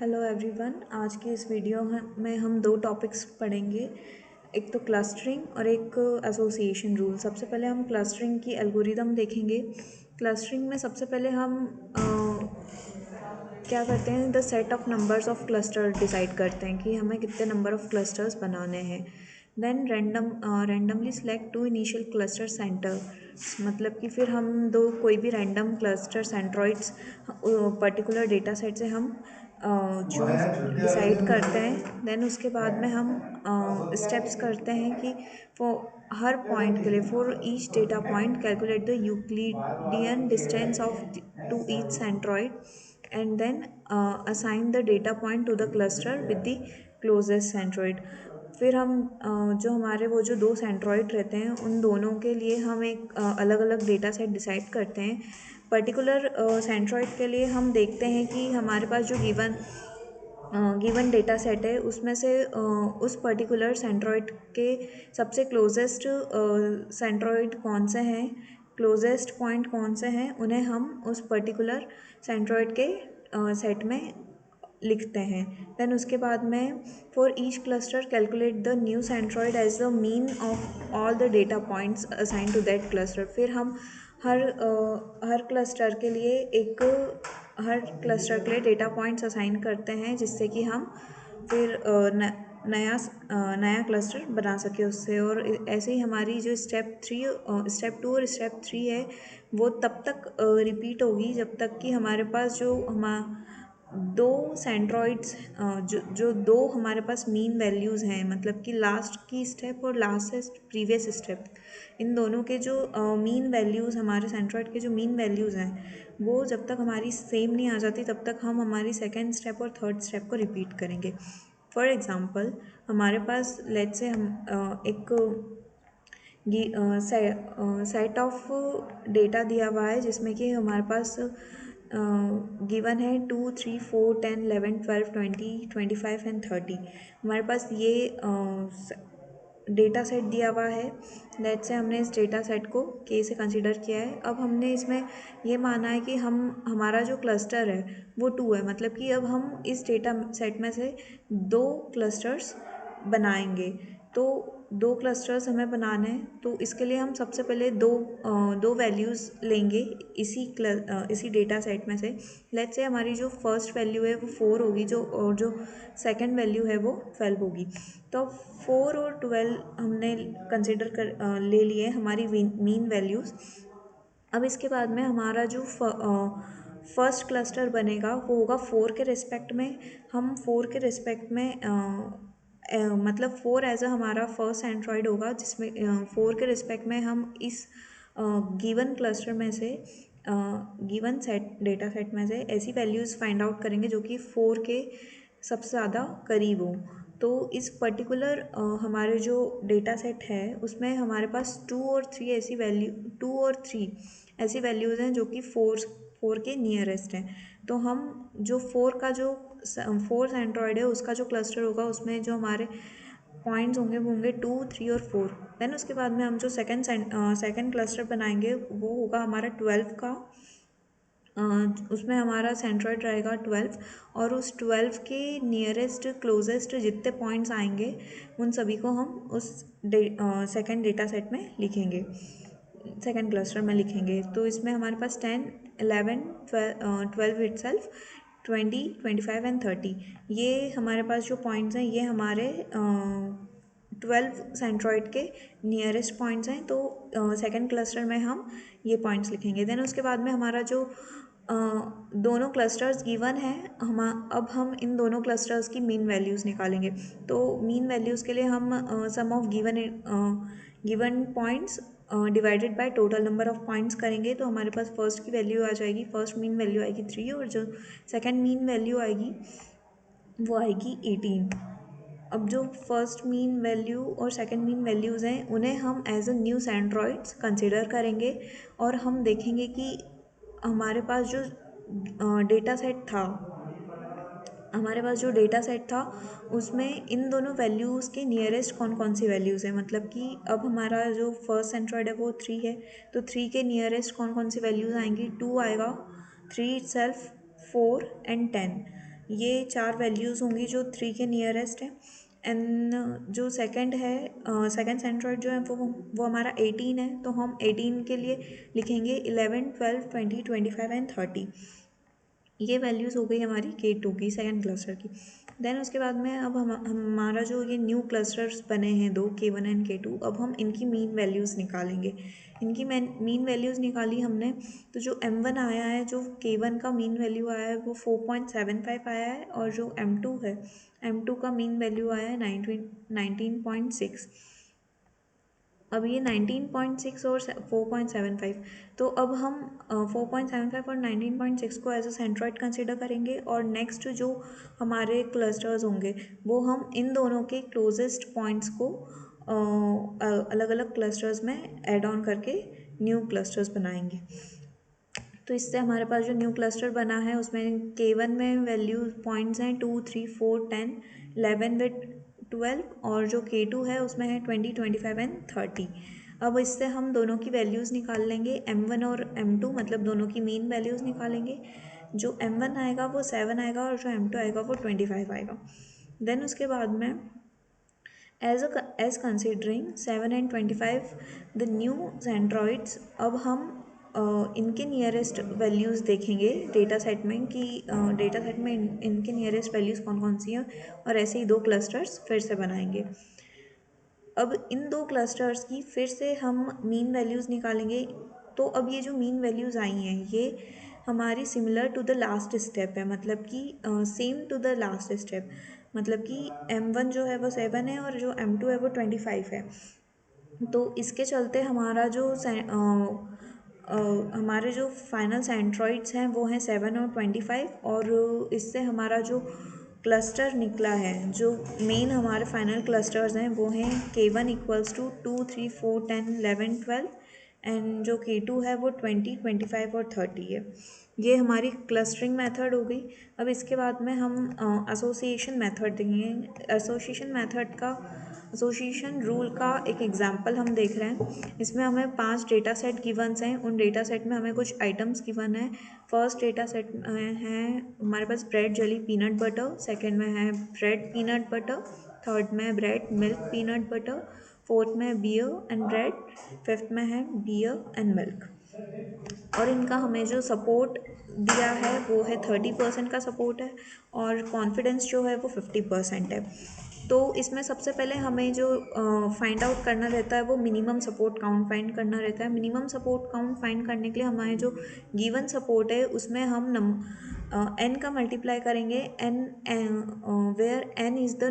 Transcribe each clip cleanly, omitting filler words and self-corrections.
Hello everyone. आज की इस वीडियो में हम दो टॉपिक्स पढ़ेंगे, एक तो क्लस्टरिंग और एक एसोसिएशन रूल। सबसे पहले हम क्लस्टरिंग की एल्गोरिदम देखेंगे। क्लस्टरिंग में सबसे पहले हम क्या करते हैं, the set of numbers of cluster decide करते हैं कि हमें कितने नंबर ऑफ क्लस्टर्स बनाने हैं। Then randomly select two initial cluster center, मतलब कि फिर हम दो कोई भी random cluster centroids particular data set से हम चूज़ डिसाइड करते हैं। देन उसके बाद में हम स्टेप्स करते हैं कि फॉर हर पॉइंट के लिए, for each data point calculate the Euclidean distance of to each centroid and then assign the data point to the cluster with the closest centroid। फिर हम जो हमारे वो जो दो सेंट्रॉइड रहते हैं उन दोनों के लिए हम एक अलग अलग डेटा सेट डिसाइड करते हैं। पर्टिकुलर सेंट्रॉइड के लिए हम देखते हैं कि हमारे पास जो गिवन डेटा सेट है उसमें से उस पर्टिकुलर सेंट्रॉइड के सबसे क्लोजेस्ट सेंट्रॉइड कौन से हैं, क्लोजेस्ट पॉइंट कौन से हैं, उन्हें हम उस पर्टिकुलर सेंट्रॉइड के सेट में लिखते हैं। देन उसके बाद में for each cluster calculate the new centroid as the mean of all the data points assign to that cluster. फिर हम हर क्लस्टर के लिए डेटा पॉइंट्स असाइन करते हैं, जिससे कि हम फिर नया क्लस्टर बना सके उससे। और ऐसे ही हमारी जो स्टेप टू और स्टेप थ्री है वो तब तक रिपीट होगी जब तक कि हमारे पास दो सेंट्रॉइड्स जो दो हमारे पास मीन वैल्यूज़ हैं, मतलब कि लास्ट की स्टेप और लास्ट से प्रीवियस स्टेप, इन दोनों के जो मीन वैल्यूज़, हमारे सेंट्रॉइड के जो मीन वैल्यूज़ हैं वो जब तक हमारी सेम नहीं आ जाती तब तक हम हमारी सेकेंड स्टेप और थर्ड स्टेप को रिपीट करेंगे। फॉर एग्ज़ाम्पल, हमारे पास लेट्स से हम एक सेट ऑफ डेटा दिया हुआ है जिसमें कि हमारे पास गिवन है 2, 3, 4, 10, 11, 12, 20, 25 एंड 30। हमारे पास ये डेटा सेट दिया हुआ है। लेट्स से हमने इस डेटा सेट को के से कंसिडर किया है। अब हमने इसमें ये माना है कि हमारा जो क्लस्टर है वो 2 है, मतलब कि अब हम इस डेटा सेट में से दो क्लस्टर्स बनाएंगे। तो दो क्लस्टर्स हमें बनाने हैं, तो इसके लिए हम सबसे पहले दो वैल्यूज़ लेंगे इसी डेटा सेट में से। लेट्स से हमारी जो फर्स्ट वैल्यू है वो 4 होगी, जो सेकंड वैल्यू है वो 12 होगी। तो 4 और 12 हमने कंसिडर कर ले लिए हमारी मीन वैल्यूज़। अब इसके बाद में हमारा जो फर्स्ट क्लस्टर बनेगा वो होगा 4 के रिस्पेक्ट में। हम 4 के रिस्पेक्ट में मतलब 4 एज अ हमारा फर्स्ट एंड्रॉयड होगा, जिसमें 4 के रिस्पेक्ट में हम इस गिवन क्लस्टर में से गिवन डेटा सेट में से ऐसी वैल्यूज़ फाइंड आउट करेंगे जो कि 4 के सबसे ज़्यादा करीब हो। तो इस पर्टिकुलर हमारे जो डेटा सेट है उसमें हमारे पास 2 और 3 ऐसी वैल्यूज़ हैं जो कि 4 के नियरेस्ट हैं। तो हम जो 4 एंड्रॉयड है उसका जो क्लस्टर होगा उसमें जो हमारे पॉइंट्स होंगे वो होंगे 2, 3 और 4। देन उसके बाद में हम जो सेकंड क्लस्टर बनाएंगे वो होगा हमारा 12 का। उसमें हमारा सेंट्रॉइड रहेगा 12, और उस 12 के नियरेस्ट क्लोजेस्ट जितने पॉइंट्स आएंगे उन सभी को हम उस सेकंड डेटा सेट में लिखेंगे, सेकंड क्लस्टर में लिखेंगे। तो इसमें हमारे पास 10, 11, 12 इटसेल्फ, 20, 25 एंड 30, ये हमारे पास जो पॉइंट्स हैं ये हमारे 12 सेंट्रॉइड के नियरेस्ट पॉइंट्स हैं। तो सेकंड क्लस्टर में हम ये पॉइंट्स लिखेंगे। देन उसके बाद में हमारा जो दोनों क्लस्टर्स गिवन है, अब हम इन दोनों क्लस्टर्स की मीन वैल्यूज़ निकालेंगे। तो मीन वैल्यूज़ के लिए हम sum of given points divided by total number of points करेंगे। तो हमारे पास फर्स्ट की वैल्यू आ जाएगी, फर्स्ट मीन वैल्यू आएगी 3, और जो सेकंड मीन वैल्यू आएगी वो आएगी 18। अब जो फर्स्ट मीन वैल्यू और सेकंड मीन वैल्यूज़ हैं उन्हें हम as a new centroids consider करेंगे, और हम देखेंगे कि हमारे पास जो डेटा सेट था उसमें इन दोनों वैल्यूज़ के नियरेस्ट कौन कौन सी वैल्यूज़ है। मतलब कि अब हमारा जो फर्स्ट सेंट्रॉइड है वो 3 है, तो 3 के नियरेस्ट कौन कौन सी वैल्यूज़ आएंगी, 2 आएगा, 3 इटसेल्फ, 4 एंड 10। ये 4 वैल्यूज़ होंगी जो 3 के नियरेस्ट है। एंड जो सेकंड है, सेकंड सेंट्रोइड जो है वो हमारा 18 है, तो हम 18 के लिए लिखेंगे 11, 12, 20, 25 एंड 30। ये वैल्यूज़ हो गई हमारी K2 की, सेकंड क्लस्टर की। देन उसके बाद में अब हमारा जो ये न्यू क्लस्टर्स बने हैं दो, K1 एंड K2, अब हम इनकी मीन वैल्यूज़ निकालेंगे। इनकी मीन वैल्यूज़ निकाली हमने, तो जो M1 आया है, जो K1 का मीन वैल्यू आया है वो 4.75 आया है, और जो M2 है, M2 का मीन वैल्यू आया है 19.6। अब ये 19.6 और 4.75, तो अब हम 4.75 और 19.6 को एज अ सेंट्रॉइड कंसिडर करेंगे, और नेक्स्ट जो हमारे क्लस्टर्स होंगे वो हम इन दोनों के क्लोजेस्ट पॉइंट्स को अलग अलग क्लस्टर्स में ऐड ऑन करके न्यू क्लस्टर्स बनाएंगे। तो इससे हमारे पास जो न्यू क्लस्टर बना है उसमें K1 में वैल्यू पॉइंट्स हैं 2, 3, 4, 10, 11 विद 12, और जो K2 है उसमें है 20, 25 एंड 30। अब इससे हम दोनों की वैल्यूज़ निकाल लेंगे, M1 और M2, मतलब दोनों की मीन वैल्यूज़ निकालेंगे। जो M1 आएगा वो 7 आएगा, और जो M2 आएगा वो 25 आएगा। देन उसके बाद में as considering 7 and 25 the new centroids, अब हम इनके नियरेस्ट वैल्यूज़ देखेंगे डेटा सेट में कि डेटा सेट में इनके नियरेस्ट वैल्यूज़ कौन कौन सी हैं, और ऐसे ही दो क्लस्टर्स फिर से बनाएंगे। अब इन दो क्लस्टर्स की फिर से हम मीन वैल्यूज़ निकालेंगे। तो अब ये जो मीन वैल्यूज़ आई हैं ये हमारी similar to the last step है, मतलब कि same to the last step, मतलब कि M1 जो है वो 7 है, और जो M2 है वो 25 है। तो इसके चलते हमारा जो हमारे जो फाइनल सेंट्रॉइड्स हैं वो हैं 7 और 25, और इससे हमारा जो क्लस्टर निकला है, जो मेन हमारे फाइनल क्लस्टर्स हैं वो हैं K1 इक्वल्स टू 2, 3, 4, 10, 11, 12, एंड जो K2 है वो 20, 25 और 30 है। ये हमारी क्लस्टरिंग मेथड हो गई। अब इसके बाद में हम एसोसिएशन मेथड देंगे। एसोसिएशन रूल का एक एग्जांपल हम देख रहे हैं। इसमें हमें 5 डेटा सेट गिवन्स हैं, उन डेटा सेट में हमें कुछ आइटम्स गिवन है। फर्स्ट डेटा सेट है हमारे पास bread jelly peanut butter, second में है ब्रेड पीनट बटर, थर्ड में bread milk peanut butter, fourth में बियर एंड ब्रेड, फिफ्थ में है बियर एंड मिल्क। और इनका हमें जो सपोर्ट दिया है वो है 30% का सपोर्ट है, और कॉन्फिडेंस जो है वो 50% है। तो इसमें सबसे पहले हमें जो फाइंड आउट करना रहता है वो मिनिमम सपोर्ट काउंट फाइंड करना रहता है। मिनिमम सपोर्ट काउंट फाइंड करने के लिए हमारे जो गिवन सपोर्ट है उसमें हम n का मल्टीप्लाई करेंगे, n where n is the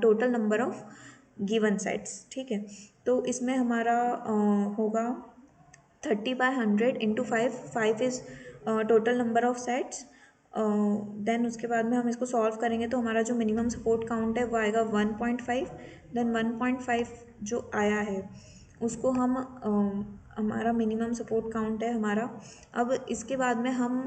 total number of given sets, ठीक है। तो इसमें हमारा होगा 30/100 into 5, 5 is total number of sets. Then उसके बाद में हम इसको सॉल्व करेंगे तो हमारा जो मिनिमम सपोर्ट काउंट है वो आएगा 1.5। देन 1.5 जो आया है उसको हम हमारा मिनिमम सपोर्ट काउंट है हमारा। अब इसके बाद में हम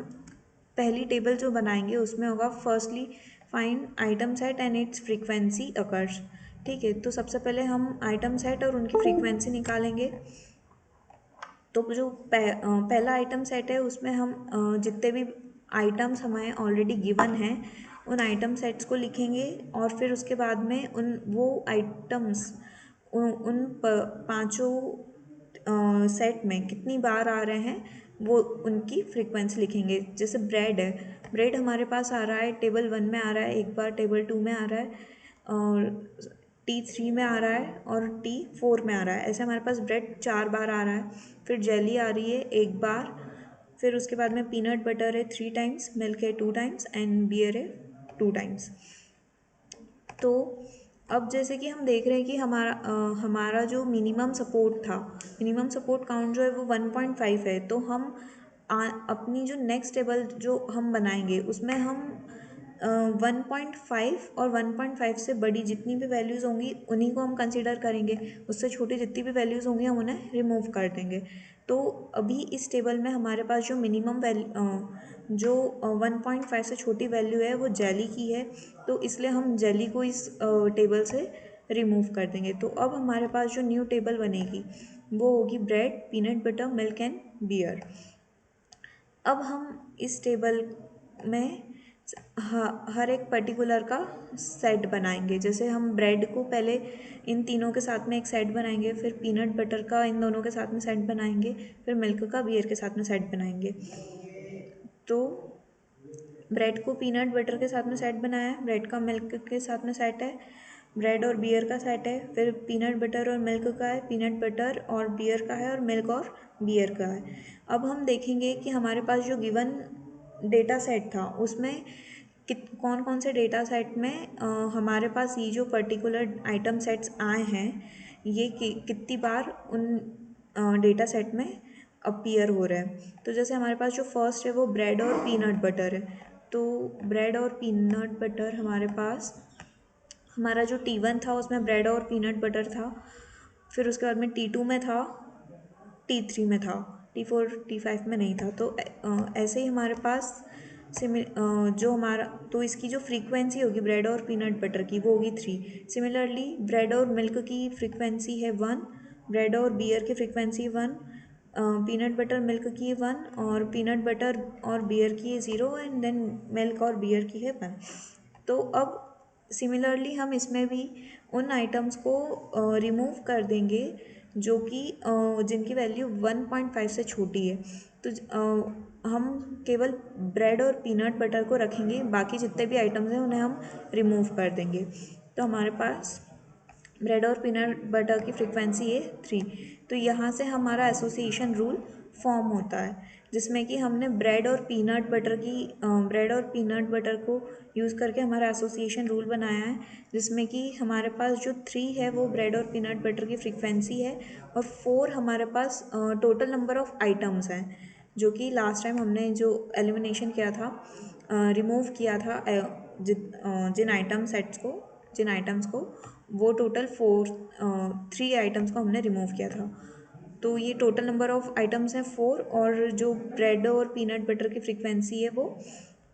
पहली टेबल जो बनाएंगे उसमें होगा firstly find item set and it's frequency occurs, ठीक है। तो सबसे पहले हम आइटम सेट और उनकी फ्रीक्वेंसी निकालेंगे। तो जो पहला आइटम सेट है उसमें हम जितने भी आइटम्स हमें ऑलरेडी गिवन हैं उन आइटम सेट्स को लिखेंगे, और फिर उसके बाद में वो आइटम्स उन पांचों सेट में कितनी बार आ रहे हैं वो उनकी फ्रीक्वेंसी लिखेंगे। जैसे ब्रेड है, ब्रेड हमारे पास आ रहा है टेबल 1 में आ रहा है एक बार, टेबल 2 में आ रहा है, और T3 में आ रहा है, और T4 में आ रहा है। ऐसे हमारे पास ब्रेड 4 बार आ रहा है। फिर जेली आ रही है एक बार, फिर उसके बाद में पीनट बटर है 3 टाइम्स, मिल्क है 2 टाइम्स एंड बियर है 2 टाइम्स। तो अब जैसे कि हम देख रहे हैं कि हमारा जो मिनिमम सपोर्ट था, मिनिमम सपोर्ट काउंट जो है वो 1.5 है। तो हम अपनी जो नेक्स्ट टेबल जो हम बनाएंगे उसमें हम 1.5 और 1.5 से बड़ी जितनी भी वैल्यूज़ होंगी उन्हीं को हम कंसिडर करेंगे, उससे छोटी जितनी भी वैल्यूज़ होंगी हम उन्हें रिमूव कर देंगे। तो अभी इस टेबल में हमारे पास जो मिनिमम जो 1.5 से छोटी वैल्यू है वो जेली की है, तो इसलिए हम जेली को इस टेबल से रिमूव कर देंगे। तो अब हमारे पास जो न्यू टेबल बनेगी वो होगी bread peanut butter milk and beer. अब हम इस टेबल में हर एक पर्टिकुलर का सेट बनाएंगे। जैसे हम ब्रेड को पहले इन तीनों के साथ में एक सेट बनाएंगे, फिर पीनट बटर का इन दोनों के साथ में सेट बनाएंगे, फिर मिल्क का बियर के साथ में सेट बनाएंगे। तो ब्रेड को पीनट बटर के साथ में सेट बनाया है, ब्रेड का मिल्क के साथ में सेट है, ब्रेड और बियर का सेट है, फिर पीनट बटर और मिल्क का है, पीनट बटर और बियर का है, और मिल्क और बियर का है। अब हम देखेंगे कि हमारे पास जो गिवन डेटा सेट था उसमें कौन कौन से डेटा सेट में हमारे पास ये जो पर्टिकुलर आइटम सेट्स आए हैं, ये कितनी बार उन डेटा सेट में अपीयर हो रहा है। तो जैसे हमारे पास जो फर्स्ट है वो ब्रेड और पीनट बटर है। तो ब्रेड और पीनट बटर हमारे पास, हमारा जो T1 था उसमें ब्रेड और पीनट बटर था, फिर उसके बाद में T2 में था, T3 में था, T4 T5 में नहीं था। तो ऐसे ही हमारे पास जो हमारा, तो इसकी जो फ्रीक्वेंसी होगी ब्रेड और पीनट बटर की वो होगी 3। सिमिलरली ब्रेड और मिल्क की फ्रीक्वेंसी है 1, ब्रेड और बियर की फ्रीक्वेंसी 1, पीनट बटर मिल्क की 1, और पीनट बटर और बियर की है 0, एंड देन मिल्क और बियर की है 1। तो अब सिमिलरली हम इसमें भी उन आइटम्स को रिमूव कर देंगे जो कि जिनकी वैल्यू 1.5 से छोटी है। तो हम केवल ब्रेड और पीनट बटर को रखेंगे, बाकी जितने भी आइटम्स हैं उन्हें हम रिमूव कर देंगे। तो हमारे पास ब्रेड और पीनट बटर की फ्रीक्वेंसी है 3। तो यहाँ से हमारा एसोसिएशन रूल फॉर्म होता है, जिसमें कि हमने ब्रेड और पीनट बटर को यूज़ करके हमारा एसोसिएशन रूल बनाया है, जिसमें कि हमारे पास जो 3 है वो ब्रेड और पीनट बटर की फ्रीक्वेंसी है, और 4 हमारे पास टोटल नंबर ऑफ़ आइटम्स हैं, जो कि लास्ट टाइम हमने जो एलिमिनेशन किया था, रिमूव किया था, जिन आइटम्स को वो टोटल 3 आइटम्स को हमने रिमूव किया था। तो ये टोटल नंबर ऑफ़ आइटम्स हैं 4, और जो ब्रेड और पीनट बटर की फ्रीक्वेंसी है वो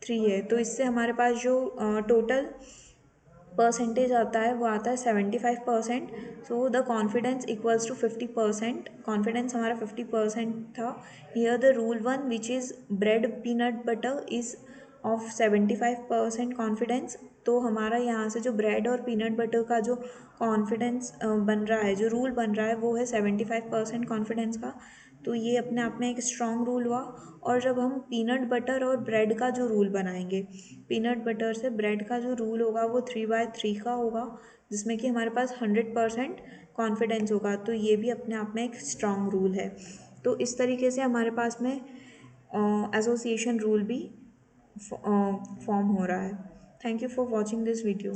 3 है। तो इससे हमारे पास जो टोटल परसेंटेज आता है वो आता है 75%। So the confidence equals to 50%। Confidence हमारा 50% था। Here the rule 1 which is bread peanut butter is of 75% confidence. तो हमारा यहाँ से जो ब्रेड और पीनट बटर का जो कॉन्फिडेंस बन रहा है, जो रूल बन रहा है, वो है 75% कॉन्फिडेंस का। तो ये अपने आप में एक स्ट्रॉन्ग रूल हुआ। और जब हम पीनट बटर और ब्रेड का जो रूल बनाएंगे, पीनट बटर से ब्रेड का जो रूल होगा वो 3/3 का होगा, जिसमें कि हमारे पास 100% कॉन्फिडेंस होगा। तो ये भी अपने आप में एक स्ट्रॉन्ग रूल है। तो इस तरीके से हमारे पास में एसोसिएशन रूल भी फॉर्म हो रहा है। Thank you for watching this video.